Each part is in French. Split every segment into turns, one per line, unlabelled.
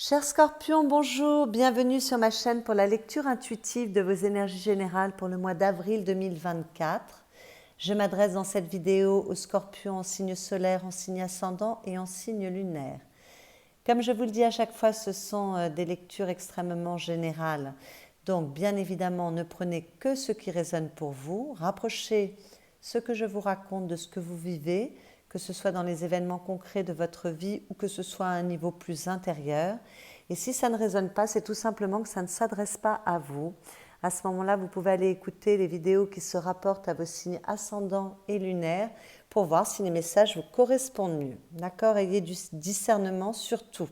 Chers scorpions, bonjour, bienvenue sur ma chaîne pour la lecture intuitive de vos énergies générales pour le mois d'avril 2024. Je m'adresse dans cette vidéo aux scorpions en signe solaire, en signe ascendant et en signe lunaire. Comme je vous le dis à chaque fois, ce sont des lectures extrêmement générales. Donc bien évidemment, ne prenez que ce qui résonne pour vous. Rapprochez ce que je vous raconte de ce que vous vivez, que ce soit dans les événements concrets de votre vie ou que ce soit à un niveau plus intérieur. Et si ça ne résonne pas, c'est tout simplement que ça ne s'adresse pas à vous. À ce moment-là, vous pouvez aller écouter les vidéos qui se rapportent à vos signes ascendants et lunaires pour voir si les messages vous correspondent mieux. D'accord? Ayez du discernement surtout.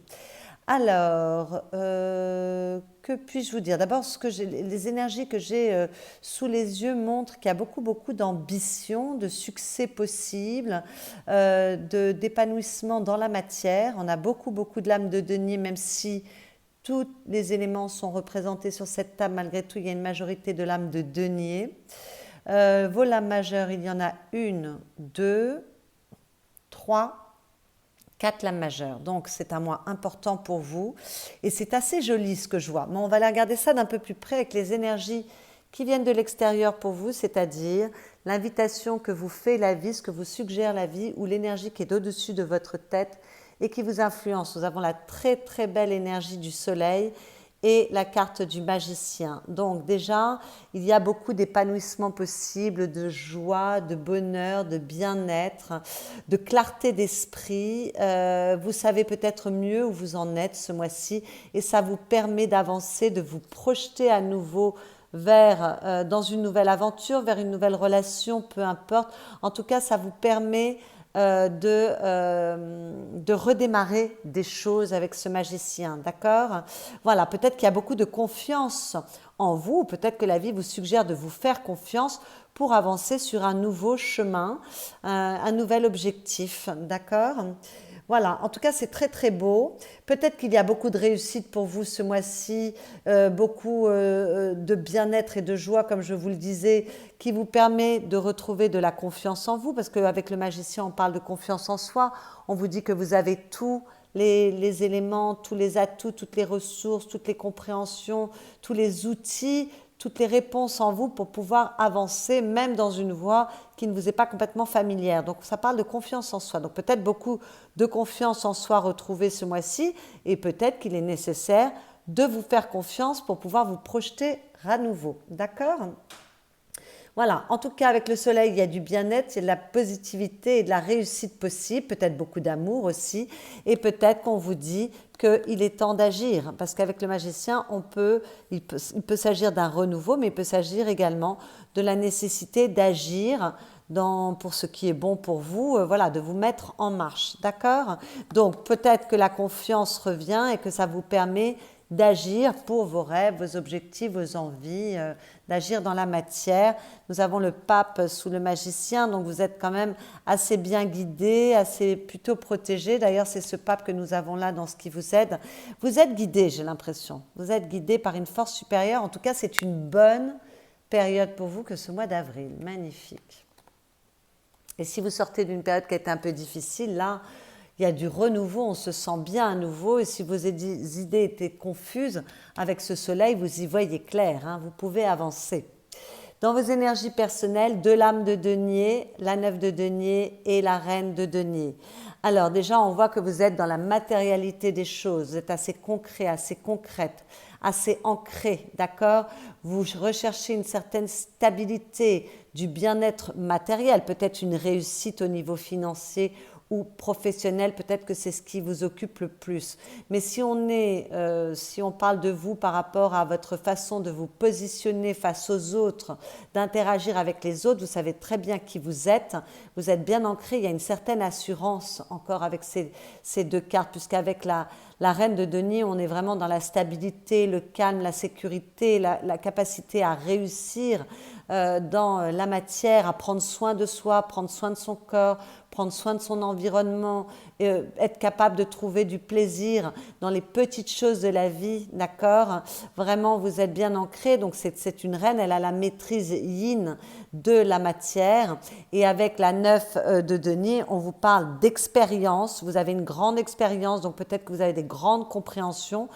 Alors, que puis-je vous dire? D'abord, les énergies que j'ai sous les yeux montrent qu'il y a beaucoup d'ambition, de succès possible, d'épanouissement dans la matière. On a beaucoup de lames de denier, même si tous les éléments sont représentés sur cette table. Malgré tout, il y a une majorité de lames de denier. Vos lames majeures, il y en a 1, 2, 3, 4 lames majeures, donc c'est un mois important pour vous et c'est assez joli ce que je vois. Mais on va aller regarder ça d'un peu plus près avec les énergies qui viennent de l'extérieur pour vous, c'est-à-dire l'invitation que vous fait la vie, ce que vous suggère la vie ou l'énergie qui est au-dessus de votre tête et qui vous influence. Nous avons la très belle énergie du soleil et la carte du magicien. Donc déjà, il y a beaucoup d'épanouissement possible, de joie, de bonheur, de bien-être, de clarté d'esprit. Vous savez peut-être mieux où vous en êtes ce mois-ci et ça vous permet d'avancer, de vous projeter à nouveau vers dans une nouvelle aventure, vers une nouvelle relation, peu importe. En tout cas, ça vous permet de redémarrer des choses avec ce magicien, d'accord? Voilà, peut-être qu'il y a beaucoup de confiance en vous, peut-être que la vie vous suggère de vous faire confiance pour avancer sur un nouveau chemin, un nouvel objectif, d'accord? Voilà, en tout cas c'est très beau. Peut-être qu'il y a beaucoup de réussite pour vous ce mois-ci, beaucoup de bien-être et de joie, comme je vous le disais, qui vous permet de retrouver de la confiance en vous, parce qu'avec le magicien on parle de confiance en soi, on vous dit que vous avez tous les éléments, tous les atouts, toutes les ressources, toutes les compréhensions, tous les outils, toutes les réponses en vous pour pouvoir avancer, même dans une voie qui ne vous est pas complètement familière. Donc ça parle de confiance en soi. Donc peut-être beaucoup de confiance en soi retrouvée ce mois-ci et peut-être qu'il est nécessaire de vous faire confiance pour pouvoir vous projeter à nouveau. D'accord ? Voilà, en tout cas avec le soleil, il y a du bien-être, il y a de la positivité et de la réussite possible, peut-être beaucoup d'amour aussi, et peut-être qu'on vous dit qu'il est temps d'agir, parce qu'avec le magicien, il peut s'agir d'un renouveau, mais il peut s'agir également de la nécessité d'agir pour ce qui est bon pour vous, voilà, de vous mettre en marche, d'accord? Donc peut-être que la confiance revient et que ça vous permet d'agir pour vos rêves, vos objectifs, vos envies, d'agir dans la matière. Nous avons le pape sous le magicien, donc vous êtes quand même assez bien guidé, assez plutôt protégé. D'ailleurs, c'est ce pape que nous avons là dans ce qui vous aide. Vous êtes guidé, j'ai l'impression. Vous êtes guidé par une force supérieure. En tout cas, c'est une bonne période pour vous que ce mois d'avril. Magnifique. Et si vous sortez d'une période qui a été un peu difficile, là, il y a du renouveau, on se sent bien à nouveau. Et si vos idées étaient confuses, avec ce soleil, vous y voyez clair, hein, vous pouvez avancer. Dans vos énergies personnelles, 2 lames de denier, la 9 de denier et la reine de denier. Alors déjà, on voit que vous êtes dans la matérialité des choses, vous êtes assez concret, assez concrète, assez ancré, d'accord? Vous recherchez une certaine stabilité, du bien-être matériel, peut-être une réussite au niveau financier ou professionnel, peut-être que c'est ce qui vous occupe le plus. Mais si on parle de vous par rapport à votre façon de vous positionner face aux autres, d'interagir avec les autres, vous savez très bien qui vous êtes bien ancré, il y a une certaine assurance encore avec ces 2 cartes, puisqu'avec la reine de denier, on est vraiment dans la stabilité, le calme, la sécurité, la capacité à réussir dans la matière, à prendre soin de soi, prendre soin de son corps, prendre soin de son environnement, être capable de trouver du plaisir dans les petites choses de la vie, d'accord? Vraiment, vous êtes bien ancré, donc c'est une reine, elle a la maîtrise yin de la matière. Et avec la 9 de denier, on vous parle d'expérience, vous avez une grande expérience, donc peut-être que vous avez des grandes compréhensions.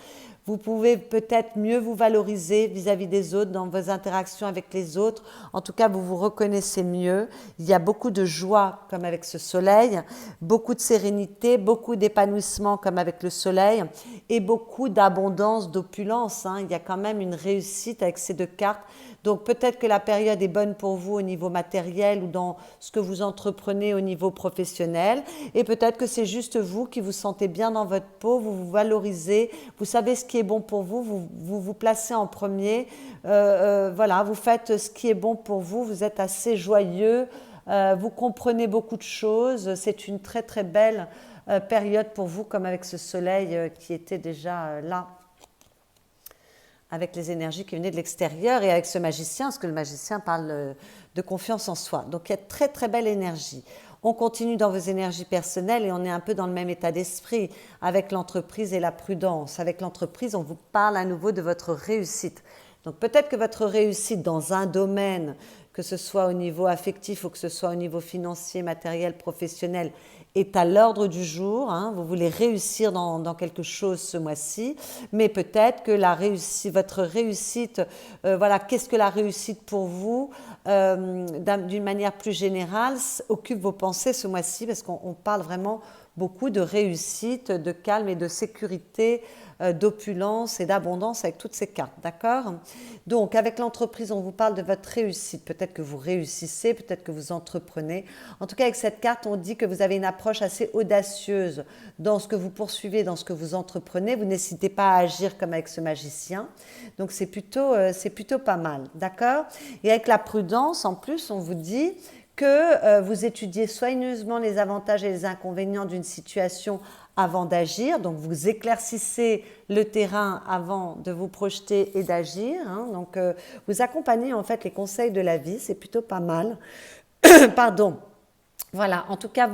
Vous pouvez peut-être mieux vous valoriser vis-à-vis des autres dans vos interactions avec les autres. En tout cas, vous vous reconnaissez mieux. Il y a beaucoup de joie comme avec ce soleil, beaucoup de sérénité, beaucoup d'épanouissement comme avec le soleil et beaucoup d'abondance, d'opulence. Il y a quand même une réussite avec ces deux cartes. Donc peut-être que la période est bonne pour vous au niveau matériel ou dans ce que vous entreprenez au niveau professionnel. Et peut-être que c'est juste vous qui vous sentez bien dans votre peau, vous vous valorisez, vous savez ce qui est bon pour vous, vous placez en premier. Voilà, vous faites ce qui est bon pour vous, vous êtes assez joyeux, vous comprenez beaucoup de choses. C'est une très très belle période pour vous, comme avec ce soleil qui était déjà là, avec les énergies qui venaient de l'extérieur, et avec ce magicien, parce que le magicien parle de confiance en soi. Donc il y a très très belle énergie. On continue dans vos énergies personnelles et on est un peu dans le même état d'esprit avec l'entreprise et la prudence. Avec l'entreprise, on vous parle à nouveau de votre réussite. Donc peut-être que votre réussite dans un domaine, que ce soit au niveau affectif ou que ce soit au niveau financier, matériel, professionnel, est à l'ordre du jour. Vous voulez réussir dans quelque chose ce mois-ci, mais peut-être que votre réussite, voilà, qu'est-ce que la réussite pour vous d'une manière plus générale occupe vos pensées ce mois-ci, parce qu'on parle vraiment beaucoup de réussite, de calme et de sécurité, d'opulence et d'abondance avec toutes ces cartes, d'accord? Donc avec l'entreprise, on vous parle de votre réussite. Peut-être que vous réussissez, peut-être que vous entreprenez. En tout cas, avec cette carte, on dit que vous avez une approche assez audacieuse dans ce que vous poursuivez, dans ce que vous entreprenez. Vous n'hésitez pas à agir comme avec ce magicien. Donc c'est plutôt pas mal, d'accord? Et avec la prudence, en plus, on vous dit que vous étudiez soigneusement les avantages et les inconvénients d'une situation avant d'agir. Donc vous éclaircissez le terrain avant de vous projeter et d'agir. Donc vous accompagnez en fait les conseils de la vie, c'est plutôt pas mal. Pardon. Voilà, en tout cas,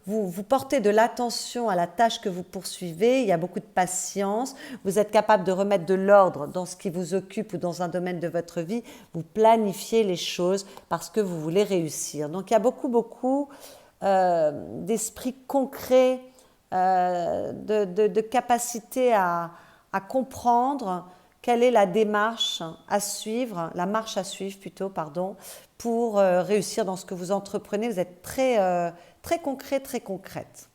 vous portez de l'attention à la tâche que vous poursuivez, il y a beaucoup de patience, vous êtes capable de remettre de l'ordre dans ce qui vous occupe ou dans un domaine de votre vie, vous planifiez les choses parce que vous voulez réussir. Donc il y a beaucoup d'esprit concret, de capacité à comprendre quelle est la démarche à suivre, la marche à suivre plutôt, pardon, pour réussir dans ce que vous entreprenez. Vous êtes très concret, très concrète.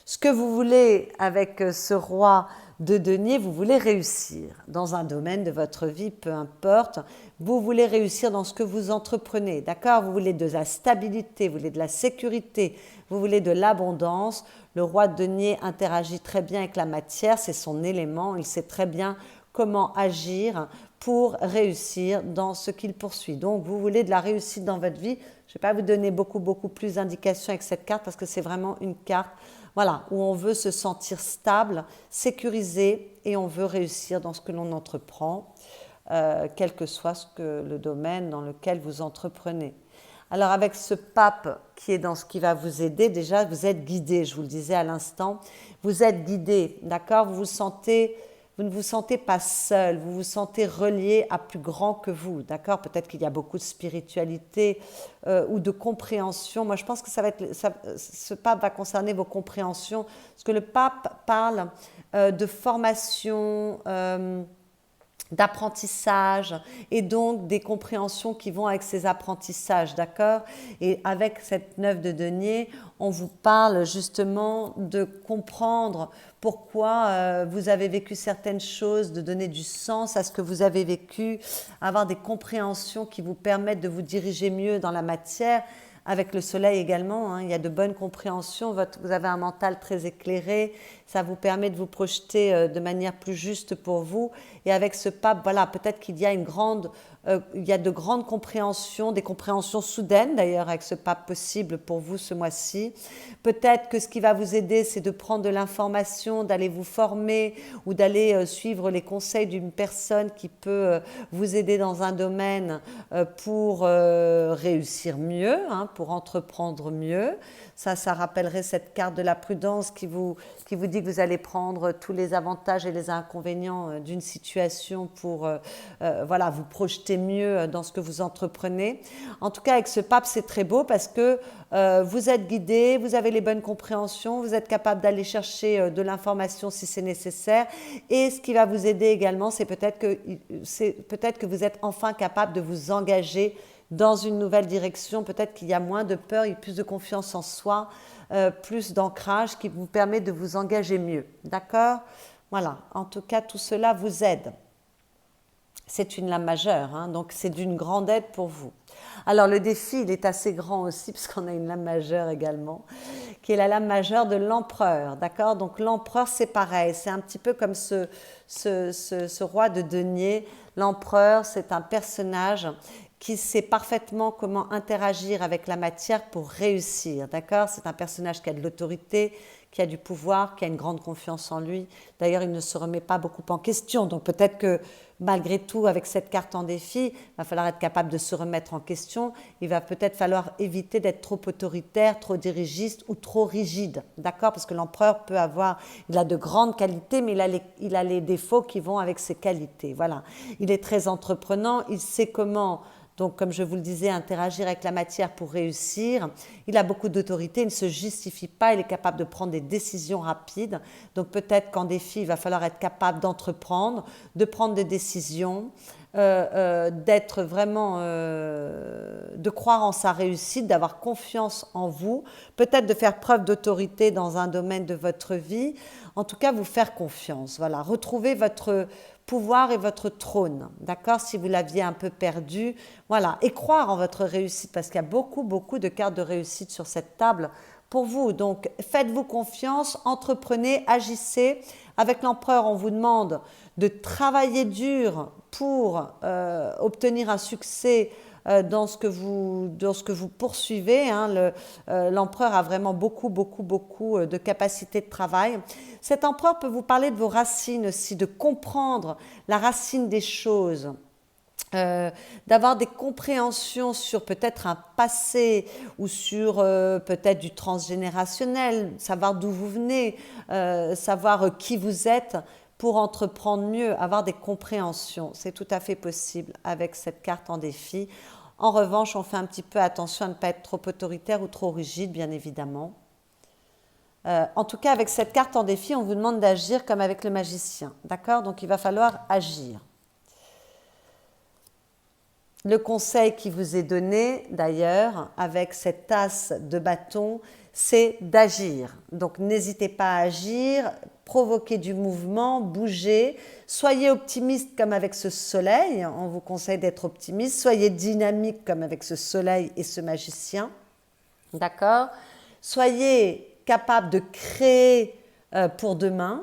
Ce que vous voulez avec ce roi de denier, vous voulez réussir dans un domaine de votre vie, peu importe. Vous voulez réussir dans ce que vous entreprenez, d'accord? Vous voulez de la stabilité, vous voulez de la sécurité, vous voulez de l'abondance. Le roi de denier interagit très bien avec la matière, c'est son élément, il sait très bien comment agir pour réussir dans ce qu'il poursuit. Donc, vous voulez de la réussite dans votre vie. Je ne vais pas vous donner beaucoup plus d'indications avec cette carte parce que c'est vraiment une carte, voilà, où on veut se sentir stable, sécurisé et on veut réussir dans ce que l'on entreprend, quel que soit le domaine dans lequel vous entreprenez. Alors avec ce pape qui est dans ce qui va vous aider, déjà vous êtes guidé, je vous le disais à l'instant, vous êtes guidé, d'accord? Vous ne vous sentez pas seul, vous vous sentez relié à plus grand que vous, d'accord? Peut-être qu'il y a beaucoup de spiritualité ou de compréhension. Moi, je pense que ce pape va concerner vos compréhensions, parce que le pape parle de formation, d'apprentissage et donc des compréhensions qui vont avec ces apprentissages, d'accord? Et avec cette 9 de denier, on vous parle justement de comprendre pourquoi vous avez vécu certaines choses, de donner du sens à ce que vous avez vécu, avoir des compréhensions qui vous permettent de vous diriger mieux dans la matière. Avec le soleil également, il y a de bonnes compréhensions, vous avez un mental très éclairé, Ça vous permet de vous projeter de manière plus juste pour vous. Et avec ce pape, voilà, peut-être qu'il y a il y a de grandes compréhensions, des compréhensions soudaines d'ailleurs avec ce pape possible pour vous ce mois-ci. Peut-être que ce qui va vous aider, c'est de prendre de l'information, d'aller vous former ou d'aller suivre les conseils d'une personne qui peut vous aider dans un domaine pour réussir mieux, hein, pour entreprendre mieux. Ça rappellerait cette carte de la prudence qui vous dit que vous allez prendre tous les avantages et les inconvénients d'une situation pour voilà, vous projeter mieux dans ce que vous entreprenez. En tout cas, avec ce pape, c'est très beau parce que vous êtes guidé, vous avez les bonnes compréhensions, vous êtes capable d'aller chercher de l'information si c'est nécessaire. Et ce qui va vous aider également, c'est peut-être que vous êtes enfin capable de vous engager dans une nouvelle direction. Peut-être qu'il y a moins de peur, il y a plus de confiance en soi, plus d'ancrage qui vous permet de vous engager mieux. D'accord ? Voilà, en tout cas, tout cela vous aide. C'est une lame majeure, hein, donc c'est d'une grande aide pour vous. Alors le défi, il est assez grand aussi, puisqu'on a une lame majeure également, qui est la lame majeure de l'empereur, d'accord ? Donc l'empereur, c'est pareil, c'est un petit peu comme ce roi de denier. L'empereur, c'est un personnage qui sait parfaitement comment interagir avec la matière pour réussir, d'accord ? C'est un personnage qui a de l'autorité, qui a du pouvoir, qui a une grande confiance en lui. D'ailleurs, il ne se remet pas beaucoup en question, donc peut-être que malgré tout, avec cette carte en défi, il va falloir être capable de se remettre en question. Il va peut-être falloir éviter d'être trop autoritaire, trop dirigiste ou trop rigide, d'accord ? Parce que l'empereur il a de grandes qualités, mais il a les défauts qui vont avec ses qualités, voilà. Il est très entreprenant, il sait comment... Donc, comme je vous le disais, interagir avec la matière pour réussir. Il a beaucoup d'autorité, il ne se justifie pas, il est capable de prendre des décisions rapides. Donc, peut-être qu'en défi, il va falloir être capable d'entreprendre, de prendre des décisions, d'être vraiment, de croire en sa réussite, d'avoir confiance en vous, peut-être de faire preuve d'autorité dans un domaine de votre vie. En tout cas, vous faire confiance. Voilà, retrouver votre pouvoir et votre trône, d'accord, si vous l'aviez un peu perdu, voilà, et croire en votre réussite, parce qu'il y a beaucoup, beaucoup de cartes de réussite sur cette table pour vous. Donc, faites-vous confiance, entreprenez, agissez. Avec l'empereur, on vous demande de travailler dur pour obtenir un succès dans ce que vous poursuivez. Hein. L'empereur a vraiment beaucoup de capacités de travail. Cet empereur peut vous parler de vos racines aussi, de comprendre la racine des choses. D'avoir des compréhensions sur peut-être un passé ou sur peut-être du transgénérationnel, savoir d'où vous venez, savoir qui vous êtes pour entreprendre mieux, avoir des compréhensions. C'est tout à fait possible avec cette carte en défi. En revanche, on fait un petit peu attention à ne pas être trop autoritaire ou trop rigide, bien évidemment. En tout cas, avec cette carte en défi, on vous demande d'agir comme avec le magicien. D'accord ? Donc, il va falloir agir. Le conseil qui vous est donné, d'ailleurs, avec cette tasse de bâton, c'est d'agir. Donc, n'hésitez pas à agir, provoquez du mouvement, bougez. Soyez optimiste comme avec ce soleil. On vous conseille d'être optimiste. Soyez dynamique comme avec ce soleil et ce magicien. D'accord ? Soyez capable de créer pour demain.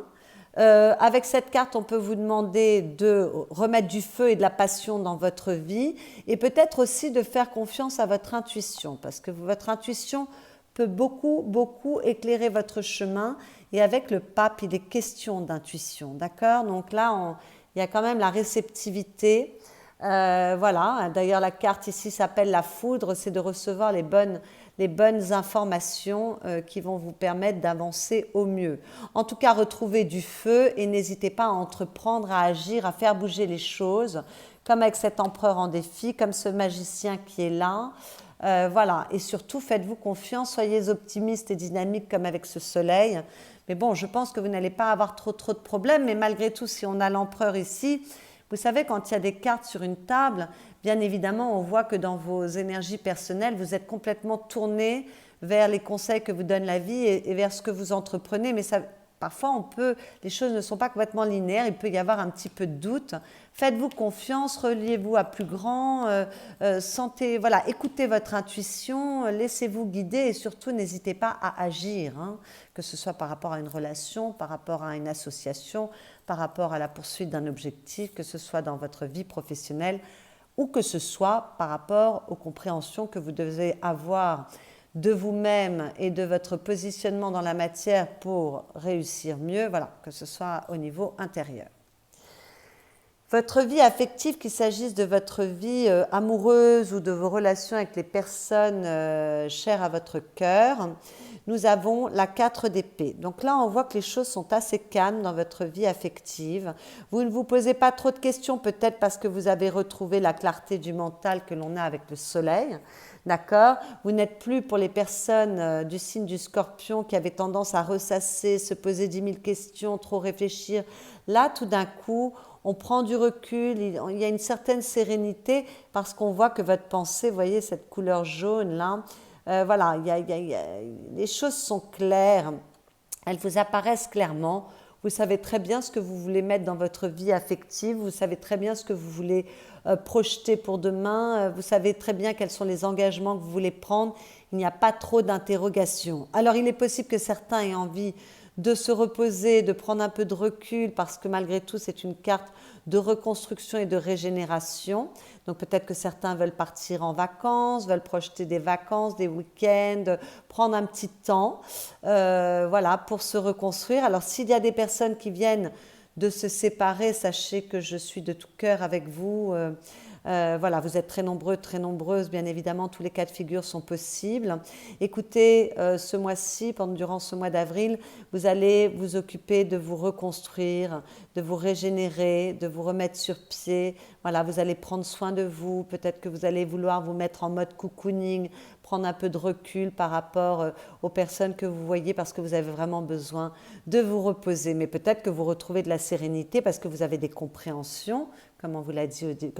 Avec cette carte, on peut vous demander de remettre du feu et de la passion dans votre vie et peut-être aussi de faire confiance à votre intuition parce que votre intuition peut beaucoup éclairer votre chemin et avec le pape, il est question d'intuition, d'accord ? Donc là, il y a quand même la réceptivité. Voilà, d'ailleurs la carte ici s'appelle la foudre, c'est de recevoir les bonnes informations qui vont vous permettre d'avancer au mieux. En tout cas, retrouvez du feu et n'hésitez pas à entreprendre, à agir, à faire bouger les choses, comme avec cet empereur en défi, comme ce magicien qui est là. Voilà, et surtout, faites-vous confiance, soyez optimistes et dynamiques comme avec ce soleil. Mais bon, je pense que vous n'allez pas avoir trop de problèmes, mais malgré tout, si on a l'empereur ici, vous savez, quand il y a des cartes sur une table, bien évidemment, on voit que dans vos énergies personnelles, vous êtes complètement tourné vers les conseils que vous donne la vie et vers ce que vous entreprenez. Mais parfois les choses ne sont pas complètement linéaires, il peut y avoir un petit peu de doute. Faites-vous confiance, reliez-vous à plus grand, voilà, écoutez votre intuition, laissez-vous guider et surtout n'hésitez pas à agir, hein, que ce soit par rapport à une relation, par rapport à une association, par rapport à la poursuite d'un objectif, que ce soit dans votre vie professionnelle ou que ce soit par rapport aux compréhensions que vous devez avoir de vous-même et de votre positionnement dans la matière pour réussir mieux, voilà, que ce soit au niveau intérieur. Votre vie affective, qu'il s'agisse de votre vie amoureuse ou de vos relations avec les personnes chères à votre cœur, nous avons la 4 d'épée. Donc là, on voit que les choses sont assez calmes dans votre vie affective. Vous ne vous posez pas trop de questions, peut-être parce que vous avez retrouvé la clarté du mental que l'on a avec le soleil. D'accord? Vous n'êtes plus pour les personnes du signe du Scorpion qui avaient tendance à ressasser, se poser 10 000 questions, trop réfléchir. Là, tout d'un coup, on prend du recul, il y a une certaine sérénité parce qu'on voit que votre pensée, vous voyez cette couleur jaune là, voilà, les choses sont claires, elles vous apparaissent clairement. Vous savez très bien ce que vous voulez mettre dans votre vie affective, vous savez très bien ce que vous voulez projeter pour demain, vous savez très bien quels sont les engagements que vous voulez prendre, il n'y a pas trop d'interrogations. Alors il est possible que certains aient envie de se reposer, de prendre un peu de recul parce que malgré tout c'est une carte de reconstruction et de régénération. Donc peut-être que certains veulent partir en vacances, veulent projeter des vacances, des week-ends, prendre un petit temps voilà, pour se reconstruire. Alors s'il y a des personnes qui viennent de se séparer, sachez que je suis de tout cœur avec vous. Voilà, vous êtes très nombreux, très nombreuses, bien évidemment, tous les cas de figure sont possibles. Écoutez, ce mois-ci, durant ce mois d'avril, vous allez vous occuper de vous reconstruire, de vous régénérer, de vous remettre sur pied. Voilà, vous allez prendre soin de vous, peut-être que vous allez vouloir vous mettre en mode cocooning, prendre un peu de recul par rapport aux personnes que vous voyez parce que vous avez vraiment besoin de vous reposer. Mais peut-être que vous retrouvez de la sérénité parce que vous avez des compréhensions, comme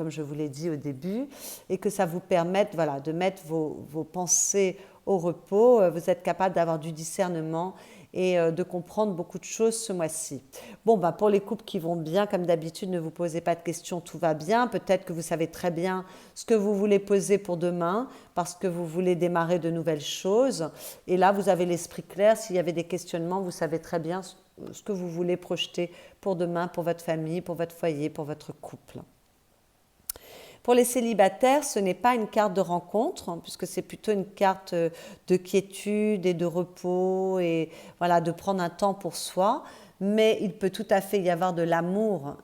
je vous l'ai dit au début, et que ça vous permette voilà, de mettre vos pensées au repos. Vous êtes capable d'avoir du discernement et de comprendre beaucoup de choses ce mois-ci. Bon, pour les couples qui vont bien, comme d'habitude, ne vous posez pas de questions, tout va bien. Peut-être que vous savez très bien ce que vous voulez poser pour demain parce que vous voulez démarrer de nouvelles choses. Et là, vous avez l'esprit clair. S'il y avait des questionnements, vous savez très bien ce que vous voulez projeter pour demain, pour votre famille, pour votre foyer, pour votre couple. Pour les célibataires, ce n'est pas une carte de rencontre, puisque c'est plutôt une carte de quiétude et de repos, et voilà, de prendre un temps pour soi. Mais il peut tout à fait y avoir de l'amour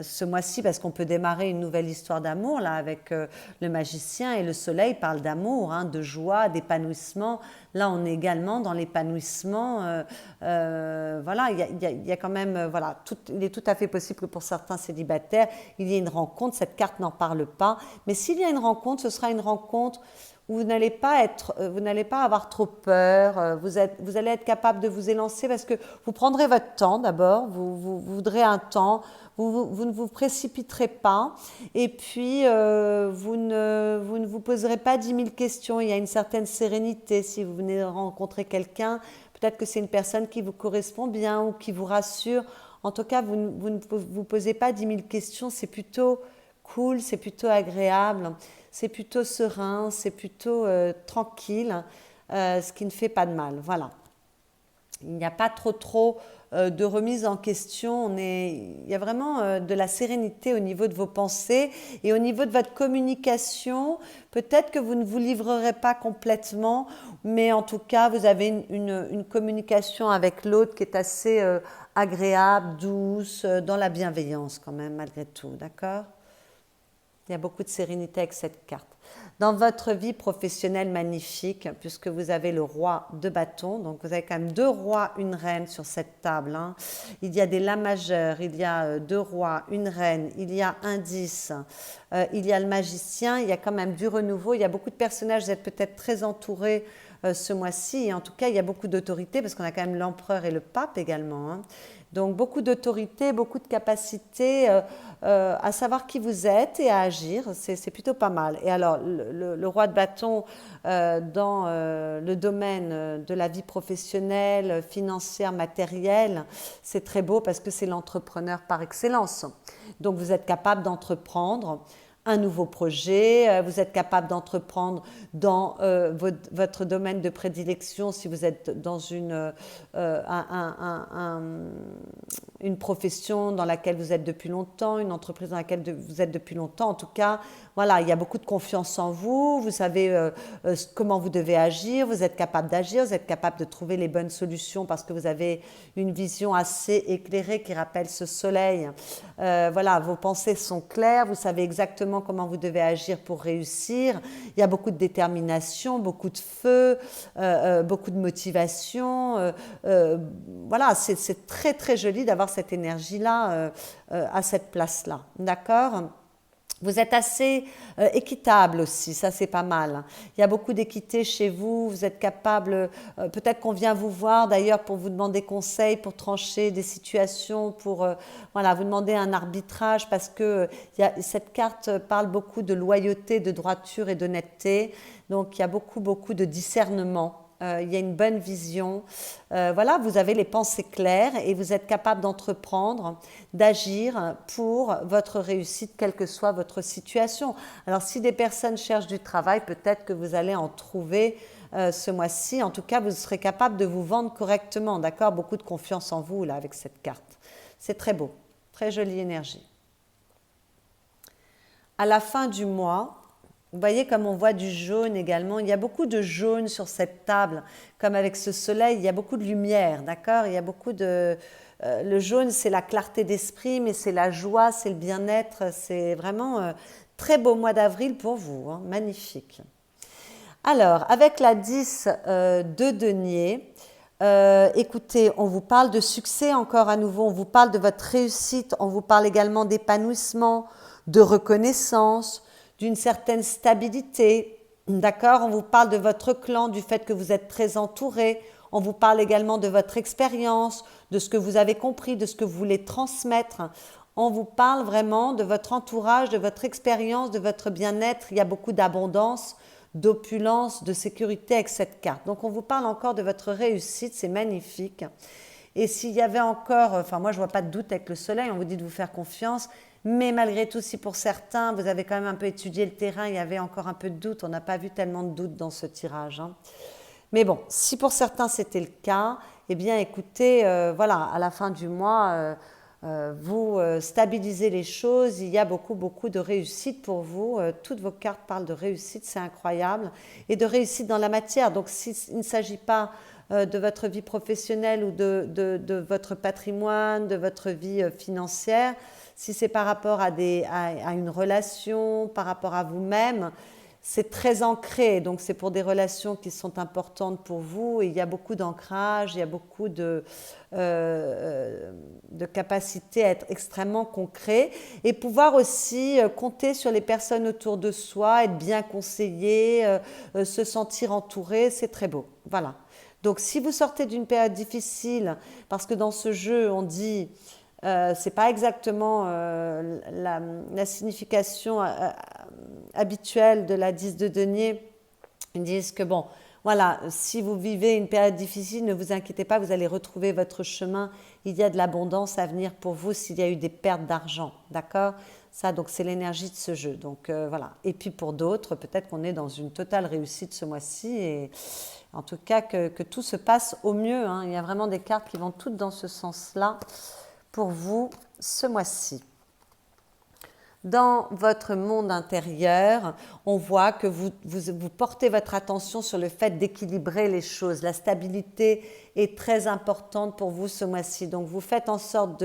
ce mois-ci, parce qu'on peut démarrer une nouvelle histoire d'amour là avec le magicien, et le soleil parle d'amour, hein, de joie, d'épanouissement. Là, on est également dans l'épanouissement. Voilà, il y a quand même, voilà, il est tout à fait possible que pour certains célibataires, il y ait une rencontre. Cette carte n'en parle pas, mais s'il y a une rencontre, ce sera une rencontre où vous n'allez pas avoir trop peur, vous allez être capable de vous élancer parce que vous prendrez votre temps d'abord, vous voudrez un temps, vous ne vous précipiterez pas, et puis vous ne vous poserez pas 10 000 questions. Il y a une certaine sérénité si vous venez de rencontrer quelqu'un, peut-être que c'est une personne qui vous correspond bien ou qui vous rassure. En tout cas, vous ne vous posez pas 10 000 questions, c'est plutôt cool, c'est plutôt agréable, c'est plutôt serein, c'est plutôt tranquille, ce qui ne fait pas de mal. Voilà. Il n'y a pas trop de remise en question. Il y a vraiment de la sérénité au niveau de vos pensées et au niveau de votre communication. Peut-être que vous ne vous livrerez pas complètement, mais en tout cas, vous avez une communication avec l'autre qui est assez agréable, douce, dans la bienveillance quand même, malgré tout. D'accord ? Il y a beaucoup de sérénité avec cette carte. Dans votre vie professionnelle magnifique, puisque vous avez le roi de bâton, donc vous avez quand même 2 rois, 1 reine sur cette table. Hein. Il y a des la majeurs, il y a 2 rois, 1 reine, il y a un 10, il y a le magicien, il y a quand même du renouveau. Il y a beaucoup de personnages, vous êtes peut-être très entourés ce mois-ci. Et en tout cas, il y a beaucoup d'autorité parce qu'on a quand même l'empereur et le pape également. Hein. Donc beaucoup d'autorité, beaucoup de capacité à savoir qui vous êtes et à agir, c'est plutôt pas mal. Et alors le roi de bâton dans le domaine de la vie professionnelle, financière, matérielle, c'est très beau parce que c'est l'entrepreneur par excellence. Donc vous êtes capable d'entreprendre un nouveau projet, vous êtes capable d'entreprendre dans votre domaine de prédilection si vous êtes dans une profession dans laquelle vous êtes depuis longtemps, une entreprise dans laquelle vous êtes depuis longtemps. En tout cas, voilà, il y a beaucoup de confiance en vous, vous savez comment vous devez agir, vous êtes capable d'agir, vous êtes capable de trouver les bonnes solutions parce que vous avez une vision assez éclairée qui rappelle ce soleil. Voilà, vos pensées sont claires, vous savez exactement comment vous devez agir pour réussir. Il y a beaucoup de détermination, beaucoup de feu, beaucoup de motivation. Voilà, c'est très très joli d'avoir cette énergie-là à cette place-là. D'accord ? Vous êtes assez équitable aussi, ça c'est pas mal. Il y a beaucoup d'équité chez vous, vous êtes capable, peut-être qu'on vient vous voir d'ailleurs pour vous demander conseil, pour trancher des situations, pour voilà, vous demander un arbitrage parce que cette carte parle beaucoup de loyauté, de droiture et d'honnêteté. Donc il y a beaucoup de discernement. Il y a une bonne vision. Voilà, vous avez les pensées claires et vous êtes capable d'entreprendre, d'agir pour votre réussite, quelle que soit votre situation. Alors, si des personnes cherchent du travail, peut-être que vous allez en trouver ce mois-ci. En tout cas, vous serez capable de vous vendre correctement, d'accord ? Beaucoup de confiance en vous, là, avec cette carte. C'est très beau, très jolie énergie. À la fin du mois, vous voyez comme on voit du jaune également. Il y a beaucoup de jaune sur cette table. Comme avec ce soleil, il y a beaucoup de lumière, d'accord ? Il y a beaucoup de... le jaune, c'est la clarté d'esprit, mais c'est la joie, c'est le bien-être. C'est vraiment très beau mois d'avril pour vous, hein, magnifique. Alors, avec la 10 de denier, écoutez, on vous parle de succès encore à nouveau, on vous parle de votre réussite, on vous parle également d'épanouissement, de reconnaissance, d'une certaine stabilité, d'accord ? On vous parle de votre clan, du fait que vous êtes très entouré. On vous parle également de votre expérience, de ce que vous avez compris, de ce que vous voulez transmettre. On vous parle vraiment de votre entourage, de votre expérience, de votre bien-être. Il y a beaucoup d'abondance, d'opulence, de sécurité avec cette carte. Donc on vous parle encore de votre réussite, c'est magnifique. Et s'il y avait encore, enfin moi je ne vois pas de doute avec le soleil, on vous dit de vous faire confiance. Mais malgré tout, si pour certains, vous avez quand même un peu étudié le terrain, il y avait encore un peu de doute, on n'a pas vu tellement de doute dans ce tirage. Hein. Mais bon, si pour certains c'était le cas, eh bien écoutez, voilà, à la fin du mois, vous stabilisez les choses, il y a beaucoup de réussite pour vous. Toutes vos cartes parlent de réussite, c'est incroyable, et de réussite dans la matière. Donc s'il ne s'agit pas de votre vie professionnelle ou de votre patrimoine, de votre vie financière, si c'est par rapport à une relation, par rapport à vous-même, c'est très ancré. Donc c'est pour des relations qui sont importantes pour vous. Et il y a beaucoup d'ancrage, il y a beaucoup de capacité à être extrêmement concret. Et pouvoir aussi compter sur les personnes autour de soi, être bien conseillé, se sentir entouré, c'est très beau. Voilà. Donc si vous sortez d'une période difficile, parce que dans ce jeu on dit... c'est pas exactement la signification habituelle de la 10 de denier. Ils disent que bon, voilà, si vous vivez une période difficile, ne vous inquiétez pas, vous allez retrouver votre chemin. Il y a de l'abondance à venir pour vous s'il y a eu des pertes d'argent, d'accord ? Ça, donc c'est l'énergie de ce jeu. Donc voilà. Et puis pour d'autres, peut-être qu'on est dans une totale réussite ce mois-ci et en tout cas que tout se passe au mieux. Hein. Il y a vraiment des cartes qui vont toutes dans ce sens-là pour vous ce mois-ci. Dans votre monde intérieur, on voit que vous portez votre attention sur le fait d'équilibrer les choses. La stabilité est très importante pour vous ce mois-ci. Donc, vous faites en sorte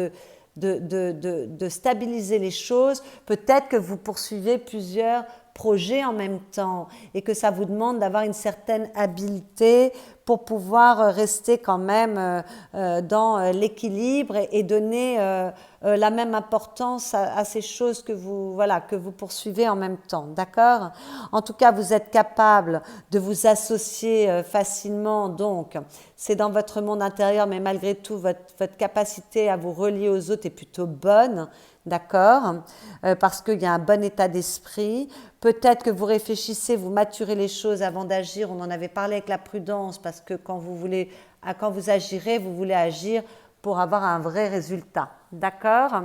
de stabiliser les choses. Peut-être que vous poursuivez plusieurs projets en même temps et que ça vous demande d'avoir une certaine habileté pour pouvoir rester quand même dans l'équilibre et donner la même importance à ces choses que vous poursuivez en même temps, d'accord ? En tout cas, vous êtes capable de vous associer facilement, donc c'est dans votre monde intérieur, mais malgré tout, votre capacité à vous relier aux autres est plutôt bonne, d'accord? Parce qu'il y a un bon état d'esprit. Peut-être que vous réfléchissez, vous maturez les choses avant d'agir. On en avait parlé avec la prudence, parce que quand vous agirez, vous voulez agir pour avoir un vrai résultat, d'accord?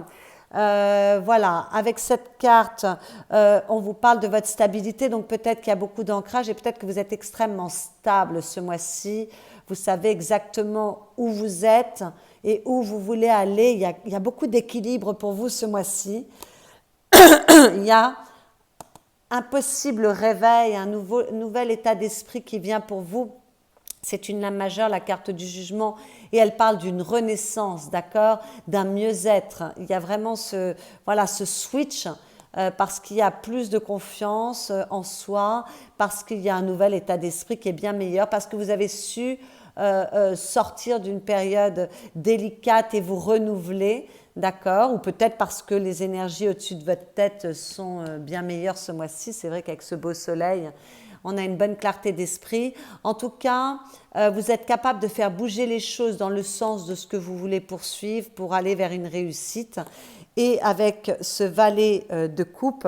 Voilà, avec cette carte, on vous parle de votre stabilité, donc peut-être qu'il y a beaucoup d'ancrage et peut-être que vous êtes extrêmement stable ce mois-ci. Vous savez exactement où vous êtes et où vous voulez aller. Il y a beaucoup d'équilibre pour vous ce mois-ci. Il y a un possible réveil, un nouvel état d'esprit qui vient pour vous. C'est une lame majeure, la carte du jugement, et elle parle d'une renaissance, d'accord, d'un mieux-être. Il y a vraiment ce switch parce qu'il y a plus de confiance en soi, parce qu'il y a un nouvel état d'esprit qui est bien meilleur, parce que vous avez su sortir d'une période délicate et vous renouveler, d'accord, ou peut-être parce que les énergies au-dessus de votre tête sont bien meilleures ce mois-ci. C'est vrai qu'avec ce beau soleil, on a une bonne clarté d'esprit. En tout cas, vous êtes capable de faire bouger les choses dans le sens de ce que vous voulez poursuivre pour aller vers une réussite. Et avec ce valet de coupe,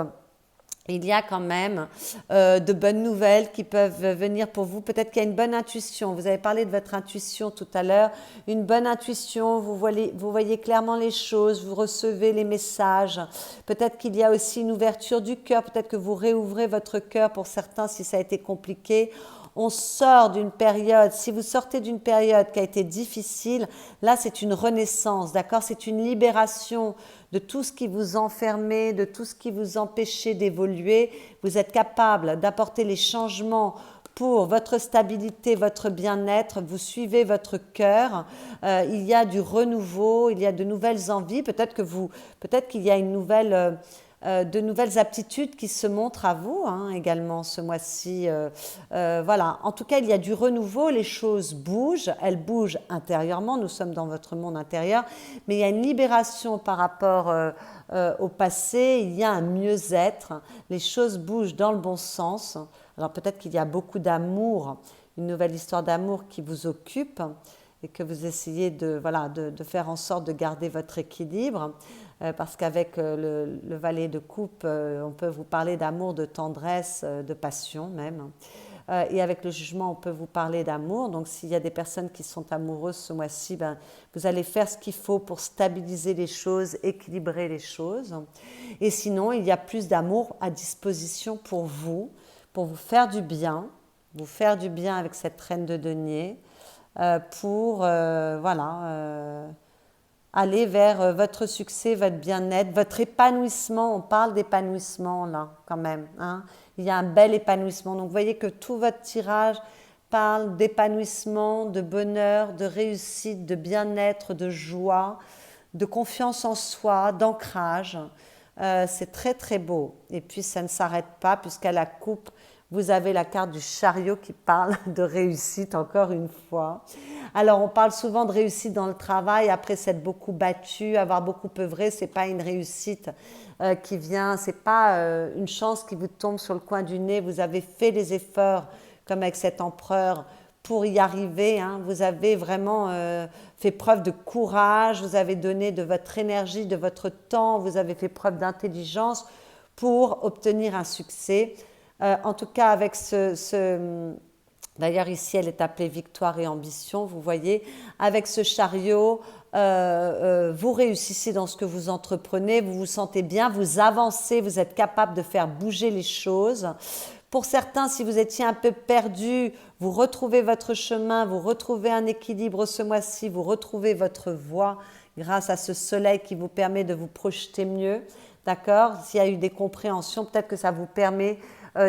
il y a quand même de bonnes nouvelles qui peuvent venir pour vous. Peut-être qu'il y a une bonne intuition. Vous avez parlé de votre intuition tout à l'heure. Une bonne intuition, vous voyez clairement les choses, vous recevez les messages. Peut-être qu'il y a aussi une ouverture du cœur. Peut-être que vous réouvrez votre cœur pour certains si ça a été compliqué. On sort d'une période, si vous sortez d'une période qui a été difficile, là c'est une renaissance, d'accord? C'est une libération de tout ce qui vous enfermait, de tout ce qui vous empêchait d'évoluer. Vous êtes capable d'apporter les changements pour votre stabilité, votre bien-être. Vous suivez votre cœur. Il y a du renouveau, il y a de nouvelles envies. Peut-être qu'il y a de nouvelles aptitudes qui se montrent à vous également ce mois-ci. Voilà. En tout cas, il y a du renouveau, les choses bougent, elles bougent intérieurement, nous sommes dans votre monde intérieur, mais il y a une libération par rapport au passé, il y a un mieux-être, les choses bougent dans le bon sens. Alors peut-être qu'il y a beaucoup d'amour, une nouvelle histoire d'amour qui vous occupe et que vous essayez de faire en sorte de garder votre équilibre. Parce qu'avec le valet de coupe, on peut vous parler d'amour, de tendresse, de passion même. Et avec le jugement, on peut vous parler d'amour. Donc s'il y a des personnes qui sont amoureuses ce mois-ci, vous allez faire ce qu'il faut pour stabiliser les choses, équilibrer les choses. Et sinon, il y a plus d'amour à disposition pour vous faire du bien, avec cette reine de denier, pour aller vers votre succès, votre bien-être, votre épanouissement. On parle d'épanouissement là quand même. Il y a un bel épanouissement. Donc vous voyez que tout votre tirage parle d'épanouissement, de bonheur, de réussite, de bien-être, de joie, de confiance en soi, d'ancrage. C'est très très beau. Et puis ça ne s'arrête pas puisqu'à la coupe, vous avez la carte du chariot qui parle de réussite encore une fois. Alors on parle souvent de réussite dans le travail, après s'être beaucoup battu, avoir beaucoup œuvré, c'est pas une réussite qui vient, c'est pas une chance qui vous tombe sur le coin du nez. Vous avez fait les efforts comme avec cet empereur pour y arriver. Vous avez vraiment fait preuve de courage, vous avez donné de votre énergie, de votre temps, vous avez fait preuve d'intelligence pour obtenir un succès. En tout cas, avec d'ailleurs ici elle est appelée victoire et ambition, vous voyez, avec ce chariot, vous réussissez dans ce que vous entreprenez, vous vous sentez bien, vous avancez, vous êtes capable de faire bouger les choses. Pour certains, si vous étiez un peu perdu, vous retrouvez votre chemin, vous retrouvez un équilibre ce mois-ci, vous retrouvez votre voie grâce à ce soleil qui vous permet de vous projeter mieux. D'accord? S'il y a eu des compréhensions, peut-être que ça vous permet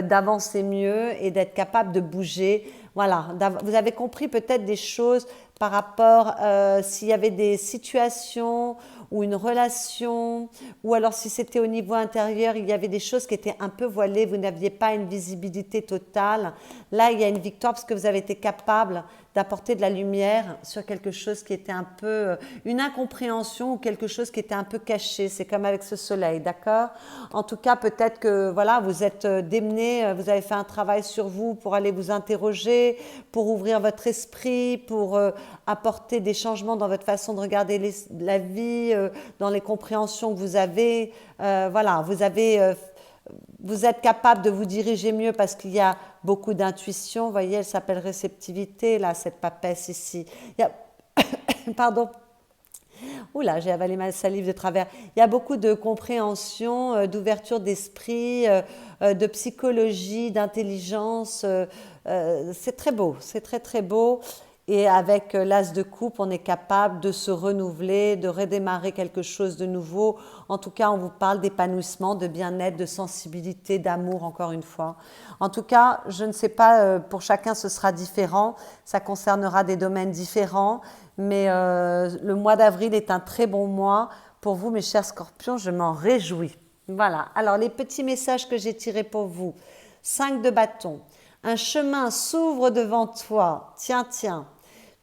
d'avancer mieux et d'être capable de bouger. Voilà, vous avez compris peut-être des choses par rapport s'il y avait des situations ou une relation, ou alors si c'était au niveau intérieur, il y avait des choses qui étaient un peu voilées, vous n'aviez pas une visibilité totale. Là, il y a une victoire parce que vous avez été capable d'apporter de la lumière sur quelque chose qui était un peu, une incompréhension ou quelque chose qui était un peu caché. C'est comme avec ce soleil, d'accord? En tout cas, peut-être que voilà, vous êtes démené, vous avez fait un travail sur vous pour aller vous interroger, pour ouvrir votre esprit, pour apporter des changements dans votre façon de regarder la vie, dans les compréhensions que vous avez. Voilà, vous êtes capable de vous diriger mieux parce qu'il y a beaucoup d'intuition. Vous voyez, elle s'appelle réceptivité, là, cette papesse ici. Il y a... Pardon. Oula, j'ai avalé ma salive de travers. Il y a beaucoup de compréhension, d'ouverture d'esprit, de psychologie, d'intelligence. C'est très beau, c'est très très beau. Et avec l'as de coupe, on est capable de se renouveler, de redémarrer quelque chose de nouveau. En tout cas, on vous parle d'épanouissement, de bien-être, de sensibilité, d'amour, encore une fois. En tout cas, je ne sais pas, pour chacun ce sera différent. Ça concernera des domaines différents. Mais le mois d'avril est un très bon mois pour vous, mes chers scorpions. Je m'en réjouis. Voilà. Alors, les petits messages que j'ai tirés pour vous. 5 de bâton. Un chemin s'ouvre devant toi. Tiens, tiens.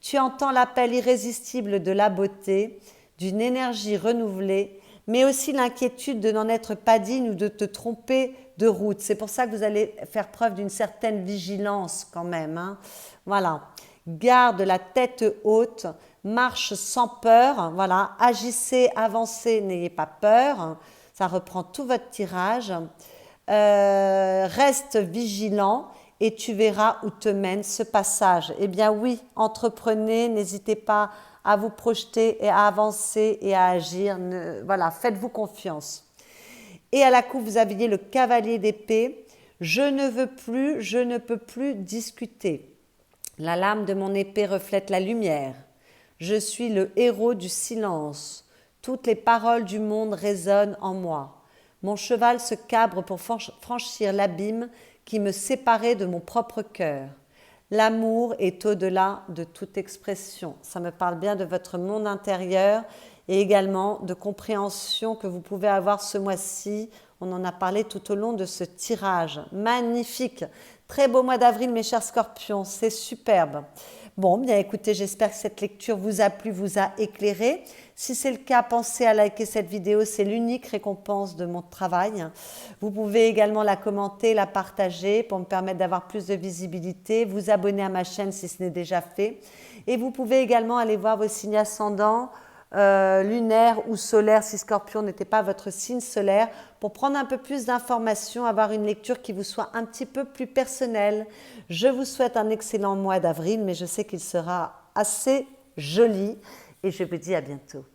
Tu entends l'appel irrésistible de la beauté, d'une énergie renouvelée, mais aussi l'inquiétude de n'en être pas digne ou de te tromper de route. C'est pour ça que vous allez faire preuve d'une certaine vigilance quand même, hein. Voilà. Garde la tête haute, marche sans peur, voilà. Agissez, avancez, n'ayez pas peur. Ça reprend tout votre tirage. Reste vigilant. Et tu verras où te mène ce passage. Eh bien oui, entreprenez, n'hésitez pas à vous projeter et à avancer et à agir. Voilà, faites-vous confiance. Et à la coupe, vous aviez le cavalier d'épée. Je ne veux plus, je ne peux plus discuter. La lame de mon épée reflète la lumière. Je suis le héros du silence. Toutes les paroles du monde résonnent en moi. Mon cheval se cabre pour franchir l'abîme qui me séparait de mon propre cœur. L'amour est au-delà de toute expression. Ça me parle bien de votre monde intérieur et également de compréhension que vous pouvez avoir ce mois-ci. On en a parlé tout au long de ce tirage. Magnifique! Très beau mois d'avril, mes chers scorpions. C'est superbe. Bon, bien écoutez, j'espère que cette lecture vous a plu, vous a éclairé. Si c'est le cas, pensez à liker cette vidéo, c'est l'unique récompense de mon travail. Vous pouvez également la commenter, la partager pour me permettre d'avoir plus de visibilité, vous abonner à ma chaîne si ce n'est déjà fait. Et vous pouvez également aller voir vos signes ascendants, lunaire ou solaire si Scorpion n'était pas votre signe solaire, pour prendre un peu plus d'informations, avoir une lecture qui vous soit un petit peu plus personnelle. Je vous souhaite un excellent mois d'avril, mais je sais qu'il sera assez joli et je vous dis à bientôt.